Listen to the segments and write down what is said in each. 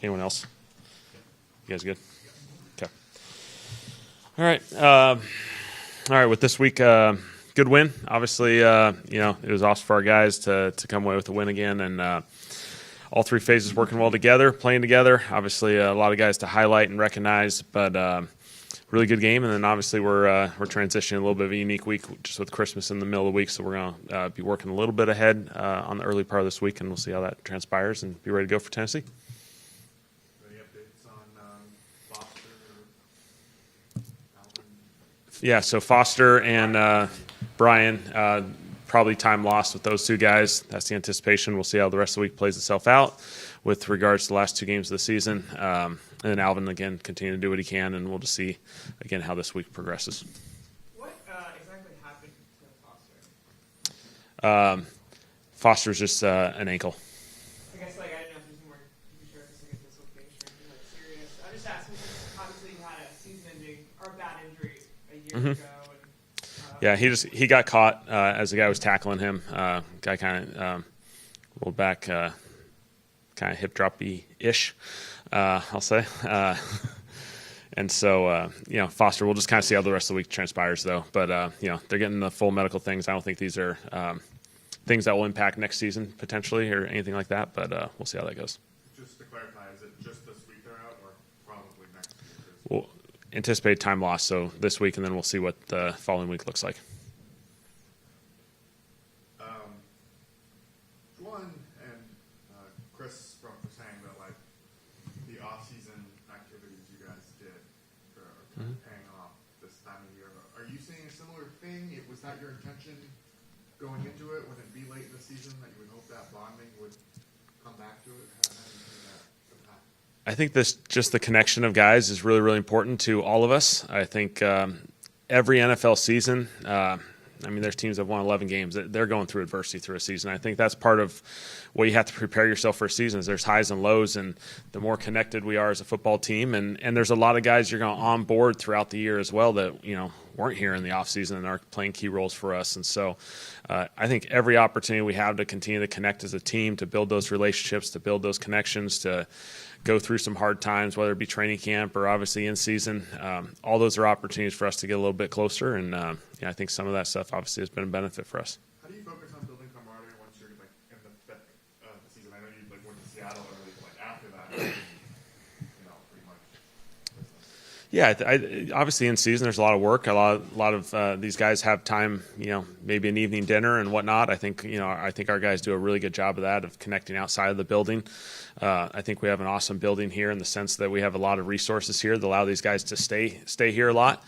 Anyone else? You guys good? Okay. All right. All right. With this week, good win. Obviously, it was awesome for our guys to come away with a win again, and all three phases working well together, playing together. Obviously, a lot of guys to highlight and recognize, but really good game. And then obviously we're transitioning a little bit of a unique week just with Christmas in the middle of the week, so we're going to be working a little bit ahead on the early part of this week, and we'll see how that transpires and be ready to go for Tennessee. Any updates on Foster or Alvin? Yeah, so Foster and Brian, probably time lost with those two guys. That's the anticipation. We'll see how the rest of the week plays itself out with regards to the last two games of the season. And then Alvin, again, continue to do what he can, and we'll just see, again, how this week progresses. What exactly happened to Foster? Foster's just an ankle. I guess, I didn't know if there's more you can share with us, dislocation or anything, serious. I'm just asking because obviously you had a season-ending or a bad injury a year ago. Yeah, he got caught as the guy was tackling him. Guy kind of rolled back, kind of hip droppy-ish, I'll say. And so, Foster, we'll just kind of see how the rest of the week transpires, though. But, they're getting the full medical things. I don't think these are things that will impact next season potentially or anything like that, but we'll see how that goes. Just to clarify, is it just this week they're out or probably next week? We'll anticipate time loss, so this week, and then we'll see what the following week looks like. Juan and Chris were saying that the off-season activities you guys did are kind of paying off this time of year. Are you seeing a similar thing? Was that your intention going into it? Would it be late in the season that you would hope that bonding would come back to it? How do you see that impact? I think just the connection of guys is really, really important to all of us. I think every NFL season, there's teams that have won 11 games. They're going through adversity through a season. I think that's part of what you have to prepare yourself for a season is there's highs and lows, and the more connected we are as a football team. And there's a lot of guys you're going to onboard throughout the year as well that, weren't here in the offseason and are playing key roles for us. And so I think every opportunity we have to continue to connect as a team, to build those relationships, to build those connections, to go through some hard times, whether it be training camp or obviously in season. All those are opportunities for us to get a little bit closer, and I think some of that stuff obviously has been a benefit for us. How do you focus on building camaraderie once you're in the thick of the season? I know you went to Seattle early, but after that, pretty much. Yeah, obviously in season there's a lot of work. A lot of these guys have time, maybe an evening dinner and whatnot. I think our guys do a really good job of that, of connecting outside of the building. I think we have an awesome building here in the sense that we have a lot of resources here that allow these guys to stay here a lot,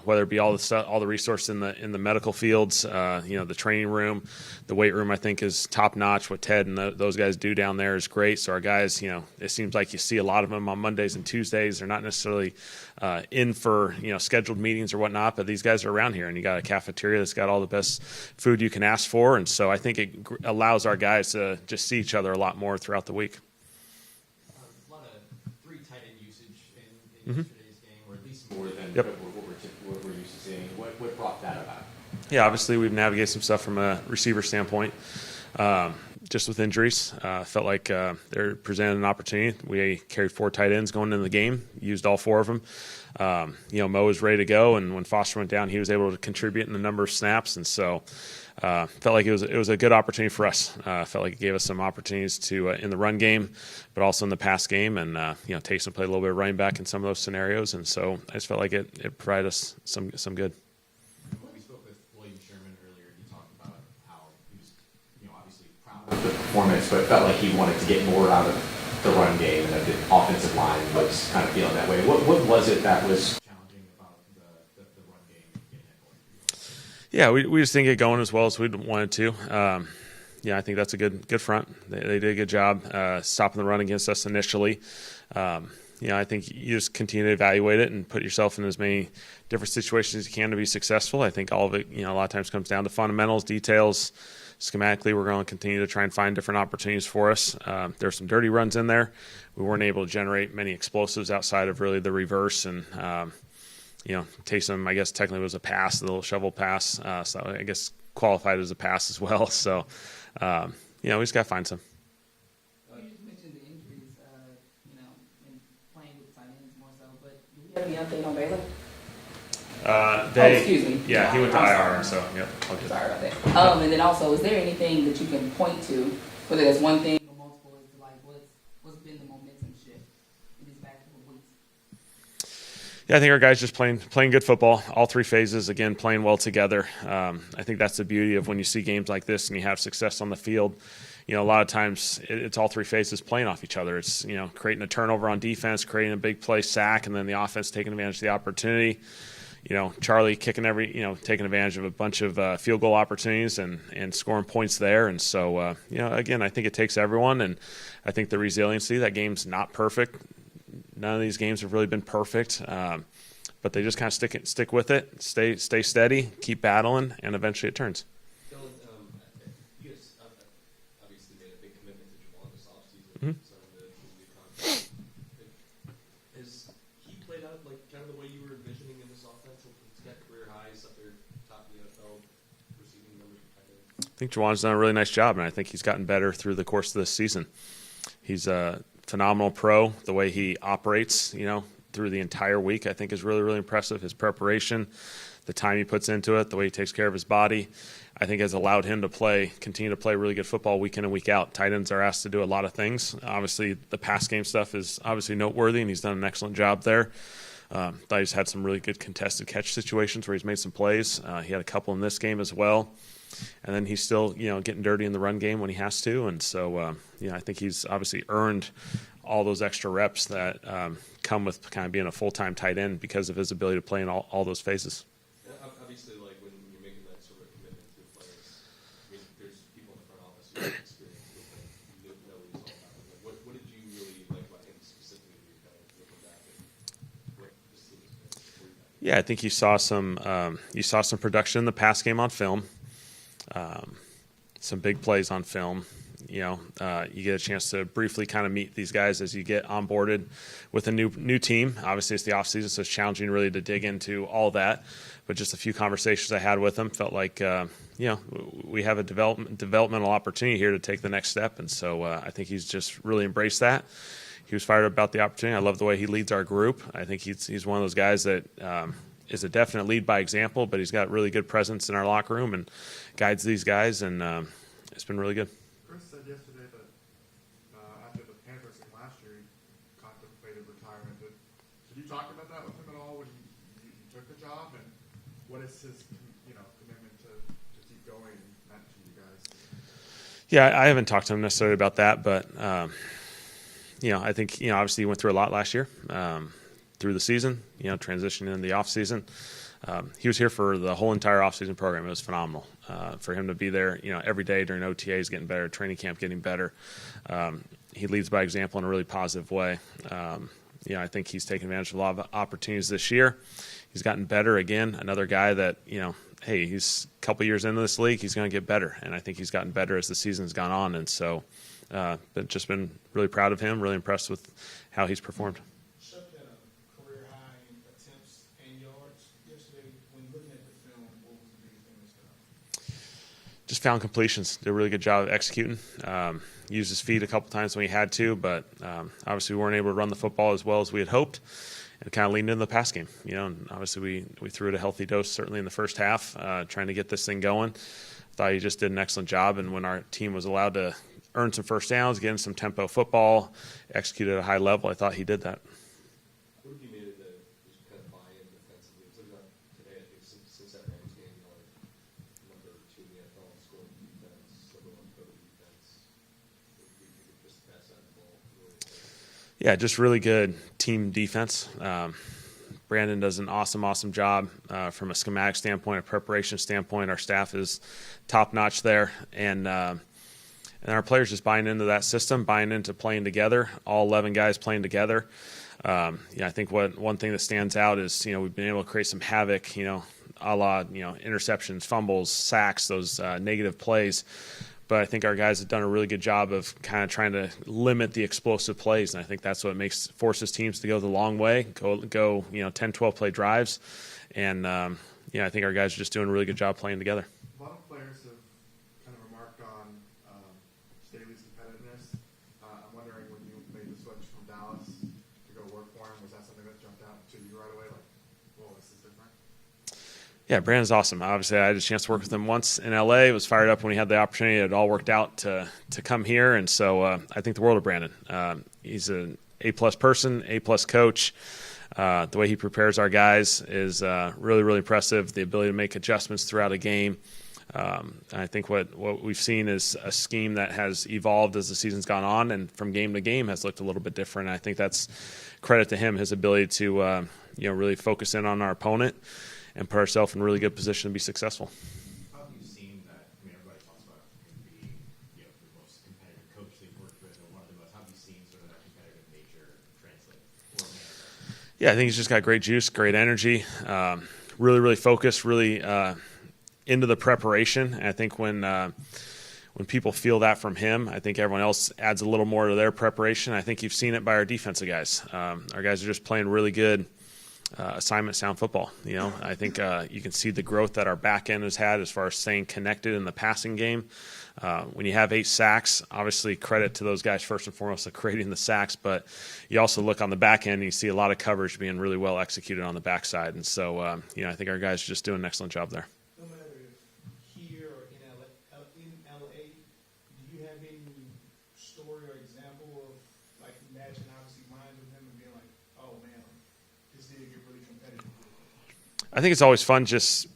whether it be all the resources in the medical fields, the training room, the weight room. I think is top notch. What Ted and those guys do down there is great. So our guys, it seems like you see a lot of them on Mondays and Tuesdays. They're not necessarily in for scheduled meetings or whatnot, but these guys are around here, and you got a cafeteria that's got all the best food you can ask for, and so I think it allows our guys to just see each other a lot more throughout the week. A lot of three tight end usage in yesterday's game, or at least more than what we're used to seeing. What brought that about? Yeah, obviously we've navigated some stuff from a receiver standpoint. Just with injuries, felt like they're presented an opportunity. We carried 4 tight ends going into the game, used all 4 of them. Mo was ready to go, and when Foster went down, he was able to contribute in a number of snaps, and so felt like it was a good opportunity for us. Felt like it gave us some opportunities to in the run game, but also in the pass game, and Taysom played a little bit of running back in some of those scenarios, and so I just felt like it provided us some good. When we spoke with William Sherman earlier, he talked about how he was, obviously proud of the performance, but felt like he wanted to get more out of the run game, and that the offensive line was kind of feeling that way. What was it that was challenging about the run game getting it going? Yeah, we just didn't get going as well as we wanted to. I think that's a good front. They did a good job stopping the run against us initially. I think you just continue to evaluate it and put yourself in as many different situations as you can to be successful. I think all of it, a lot of times comes down to fundamentals, details. Schematically, we're going to continue to try and find different opportunities for us. There's some dirty runs in there. We weren't able to generate many explosives outside of really the reverse. And, Taysom, I guess, technically was a pass, the little shovel pass. So I guess qualified as a pass as well. So, we just got to find some. You just mentioned the injuries. excuse me. Yeah, he went to I'm IR, sorry. so yep. I'll get Sorry about that. And then also, is there anything that you can point to, whether that's one thing or multiple, as to like what's been the momentum shift in these past couple of weeks? Yeah, I think our guys just playing good football, all three phases, again, playing well together. I think that's the beauty of when you see games like this and you have success on the field. A lot of times it's all three phases playing off each other. It's, creating a turnover on defense, creating a big play sack, and then the offense taking advantage of the opportunity. Charlie taking advantage of a bunch of field goal opportunities and scoring points there. And so, again, I think it takes everyone, and I think the resiliency, that game's not perfect. None of these games have really been perfect, but they just kind of stick with it, stay steady, keep battling, and eventually it turns. Kellen, you guys obviously made a big commitment to Juwan this offseason. Mm-hmm. Signed the new contract. Has he played out like kind of the way you were envisioning in this offense? He's got career highs up there, top of the NFL receiving numbers. I think Juwan's done a really nice job, and I think he's gotten better through the course of this season. He's a phenomenal pro. The way he operates, through the entire week, I think is really, really impressive. His preparation, the time he puts into it, the way he takes care of his body, I think has allowed him to continue to play really good football week in and week out. Tight ends are asked to do a lot of things. Obviously, the pass game stuff is obviously noteworthy, and he's done an excellent job there. Thought he's had some really good contested catch situations where he's made some plays. He had a couple in this game as well. And then he's still, getting dirty in the run game when he has to. And so, I think he's obviously earned all those extra reps that come with kind of being a full-time tight end because of his ability to play in all those phases. Yeah, obviously, like when you're making that sort of commitment to players, there's people in the front office who have experience with him, who know what he's all about. What did you really like about him specifically when you're kind of looking back at what this team has been before you got here? Yeah, I think you saw some production in the pass game on film. Some big plays on film. You get a chance to briefly kind of meet these guys as you get onboarded with a new team. Obviously, it's the off season, so it's challenging really to dig into all that. But just a few conversations I had with them felt like we have a developmental opportunity here to take the next step, and so I think he's just really embraced that. He was fired up about the opportunity. I love the way he leads our group. I think he's one of those guys that is a definite lead by example, but he's got really good presence in our locker room and guides these guys, and it's been really good. Chris said yesterday that after the Panthers game last year, he contemplated retirement. Did you talk about that with him at all when he took the job? And what is his commitment to keep going and that to you guys? Yeah, I haven't talked to him necessarily about that, but I think obviously he went through a lot last year. Through the season, transitioning in the off season. He was here for the whole entire off season program. It was phenomenal for him to be there, every day during OTAs, getting better, training camp, getting better. He leads by example in a really positive way. I think he's taken advantage of a lot of opportunities this year. He's gotten better again. Another guy that, hey, he's a couple years into this league, he's going to get better. And I think he's gotten better as the season's gone on. And so, but just been really proud of him, really impressed with how he's performed. Just found completions. Did a really good job of executing. Used his feet a couple times when he had to, but obviously we weren't able to run the football as well as we had hoped, and kind of leaned into the pass game. And obviously we threw it a healthy dose certainly in the first half, trying to get this thing going. Thought he just did an excellent job, and when our team was allowed to earn some first downs, get in some tempo football, execute at a high level, I thought he did that. What have you made of the just kind of buy-in defensively? It's like today, I think since that Rams game, number 2 in the NFL in scoring defense, number 1 total defense. What do you think of just the pass side of the ball? Yeah, just really good team defense. Brandon does an awesome job from a schematic standpoint, a preparation standpoint. Our staff is top-notch there, and our players just buying into that system, buying into playing together, all 11 guys playing together. I think one thing that stands out is, we've been able to create some havoc, a la, interceptions, fumbles, sacks, those negative plays. But I think our guys have done a really good job of kind of trying to limit the explosive plays. And I think that's what forces teams to go the long way, go 10, 12 play drives. And, I think our guys are just doing a really good job playing together. A lot of players have kind of remarked on Staley's competitiveness. I'm wondering, when you made the switch from Dallas to go work for him, was that something that jumped out to you right away? Like, whoa, this is different? Yeah, Brandon's awesome. Obviously, I had a chance to work with him once in LA. Was fired up when we had the opportunity. It all worked out to come here, and so I think the world of Brandon. He's an A-plus person, A-plus coach. The way he prepares our guys is really, really impressive. The ability to make adjustments throughout a game. I think what we've seen is a scheme that has evolved as the season's gone on, and from game to game has looked a little bit different. I think that's credit to him, his ability to really focus in on our opponent and put ourselves in a really good position to be successful. How have you seen that? I mean, everybody talks about him being the most competitive coach they've worked with, or one of the most. How have you seen sort of that competitive nature translate? Yeah, I think he's just got great juice, great energy, really, really focused, really into the preparation. And I think when people feel that from him, I think everyone else adds a little more to their preparation. I think you've seen it by our defensive guys. Our guys are just playing really good assignment sound football. I think you can see the growth that our back end has had as far as staying connected in the passing game. When you have 8 sacks, obviously credit to those guys first and foremost of creating the sacks, but you also look on the back end and you see a lot of coverage being really well executed on the backside. And so, I think our guys are just doing an excellent job there. No matter if here or in LA, do you have any story or example of like matching obviously minds with him and being like, oh man, this did get really competitive? I think it's always fun just,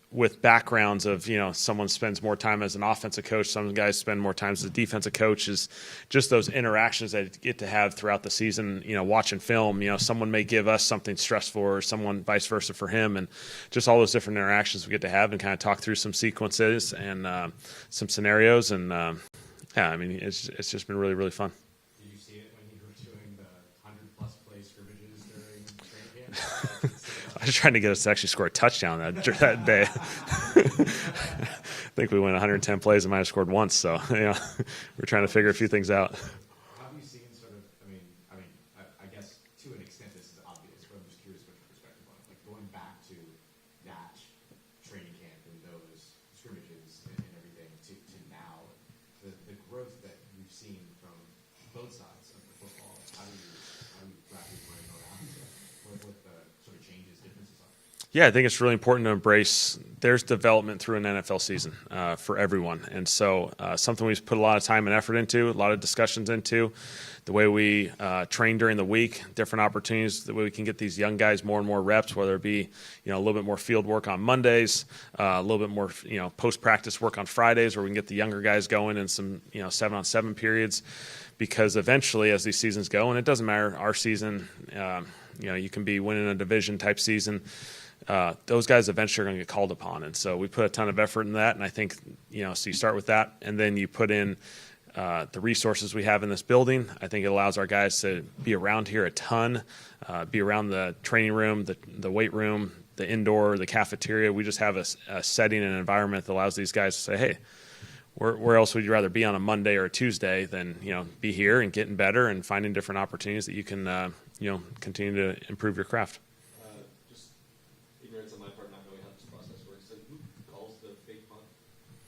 with backgrounds of, someone spends more time as an offensive coach, some guys spend more time as a defensive coach, is just those interactions that you get to have throughout the season, watching film. Someone may give us something stressful or someone vice versa for him, and just all those different interactions we get to have and kind of talk through some sequences and some scenarios. And, it's just been really, really fun. Did you see it when you were doing the 100-plus play scrimmages during training camp? I was trying to get us to actually score a touchdown that day. I think we went 110 plays and might have scored once. So, we're trying to figure a few things out. How have you seen sort of, I guess to an extent this is obvious, but I'm just curious what your perspective on it. Like going back to that training camp and those scrimmages and everything to now, the growth that we've seen from both sides of the football, how do you wrap your brain around what the sort of changes, differences are? Yeah, I think it's really important to embrace there's development through an NFL season for everyone. And so something we've put a lot of time and effort into, a lot of discussions into, the way we train during the week, different opportunities, the way we can get these young guys more and more reps, whether it be a little bit more field work on Mondays, a little bit more post-practice work on Fridays, where we can get the younger guys going in some 7-on-7 periods. Because eventually, as these seasons go, and it doesn't matter, our season, you can be winning a division type season. Those guys eventually are going to get called upon. And so we put a ton of effort in that. And I think, so you start with that, and then you put in the resources we have in this building. I think it allows our guys to be around here a ton, be around the training room, the weight room, the indoor, the cafeteria. We just have a setting and environment that allows these guys to say, hey, where else would you rather be on a Monday or a Tuesday than, be here and getting better and finding different opportunities that you can, continue to improve your craft. Just ignorance on my part, not knowing how this process works. So who calls the fake punt?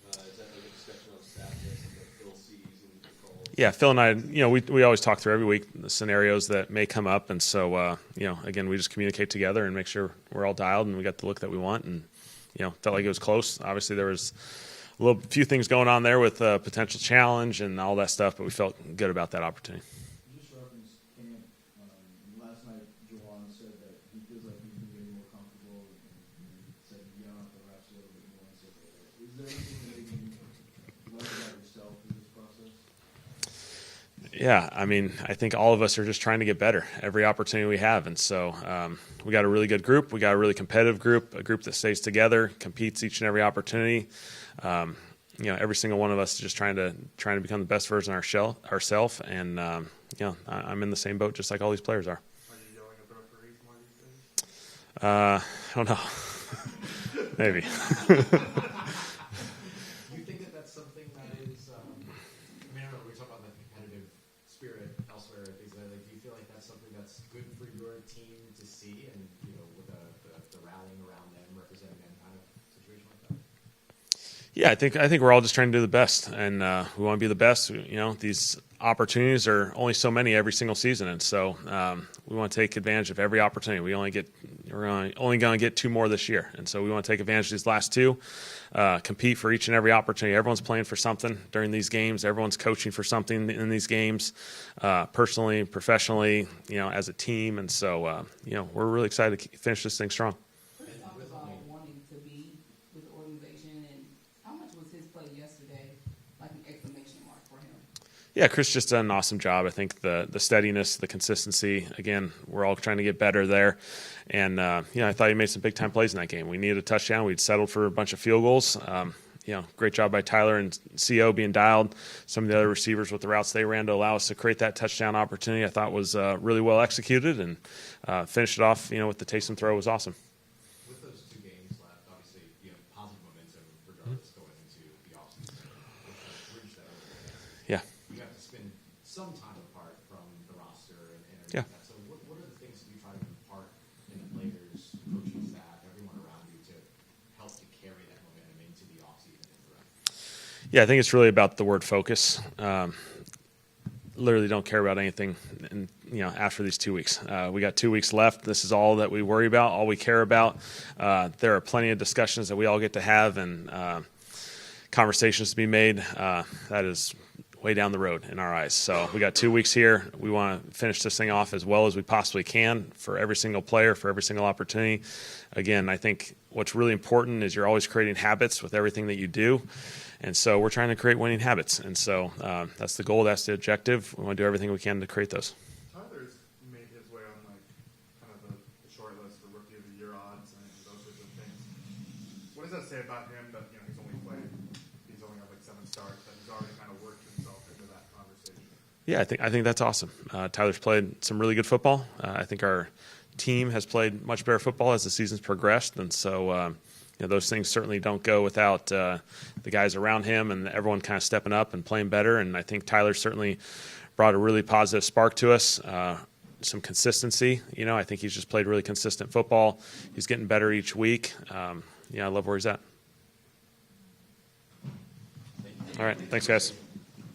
Is that like a discussion on staff that Phil sees and calls? Yeah, Phil and I, we always talk through every week the scenarios that may come up. And so, again, we just communicate together and make sure we're all dialed and we got the look that we want. And, felt like it was close. Obviously, there was a few things going on there with potential challenge and all that stuff, but we felt good about that opportunity. You just referenced camp. Last night, Juwan said that he feels like he's been getting more comfortable and said he got off the refs a little bit more and stuff like that. Is there anything that maybe you learned about yourself through this process? Yeah, I think all of us are just trying to get better every opportunity we have. And so we got a really good group. We got a really competitive group, a group that stays together, competes each and every opportunity. Every single one of us is just trying to become the best version of ourselves. And, I'm in the same boat just like all these players are. Are you yelling at the referees more these days? I don't know. Maybe. Do you think that that's something that is, I don't know, we talk about the competitive spirit elsewhere and things like that. Do you feel like that's something that's good for your team to see and, with the rallying around them, representing them kind of situation like that? Yeah, I think we're all just trying to do the best, and we want to be the best. These opportunities are only so many every single season, and so we want to take advantage of every opportunity. We're only going to get 2 more this year, and so we want to take advantage of these last 2, compete for each and every opportunity. Everyone's playing for something during these games. Everyone's coaching for something in these games, personally, professionally, as a team, and so we're really excited to finish this thing strong. Chris talked about wanting to be with the organization, and how much was his play yesterday like an exclamation mark for him? Yeah, Chris just done an awesome job. I think the steadiness, the consistency, again, we're all trying to get better there. And, I thought he made some big-time plays in that game. We needed a touchdown. We'd settled for a bunch of field goals. Great job by Tyler and CO being dialed. Some of the other receivers with the routes they ran to allow us to create that touchdown opportunity, I thought was really well executed, and finished it off, with the Taysom throw was awesome. With those 2 games left, obviously, positive momentum regardless going into the offseason. Bridge that over. Yeah. You have to spend some time apart from the roster and Yeah. that. So what are the things that you try to impart in the players, coaching staff, everyone around you to help to carry that momentum into the offseason and throughout? Yeah, I think it's really about the word focus. Literally don't care about anything after these 2 weeks. We got 2 weeks left. This is all that we worry about, all we care about. There are plenty of discussions that we all get to have and conversations to be made. That is way down the road in our eyes. So we got 2 weeks here. We want to finish this thing off as well as we possibly can for every single player, for every single opportunity. Again, I think what's really important is you're always creating habits with everything that you do. And so we're trying to create winning habits. And so that's the goal. That's the objective. We want to do everything we can to create those. Tyler's made his way on kind of the short list for Rookie of the Year odds and those sorts of things. What does that say about him that he's only got 7 starts, that he's already kind of worked himself into that conversation? Yeah, I think that's awesome. Tyler's played some really good football. I think our team has played much better football as the season's progressed, and so those things certainly don't go without the guys around him and everyone kind of stepping up and playing better. And I think Tyler certainly brought a really positive spark to us, some consistency. I think he's just played really consistent football. He's getting better each week. I love where he's at. All right, thanks, guys.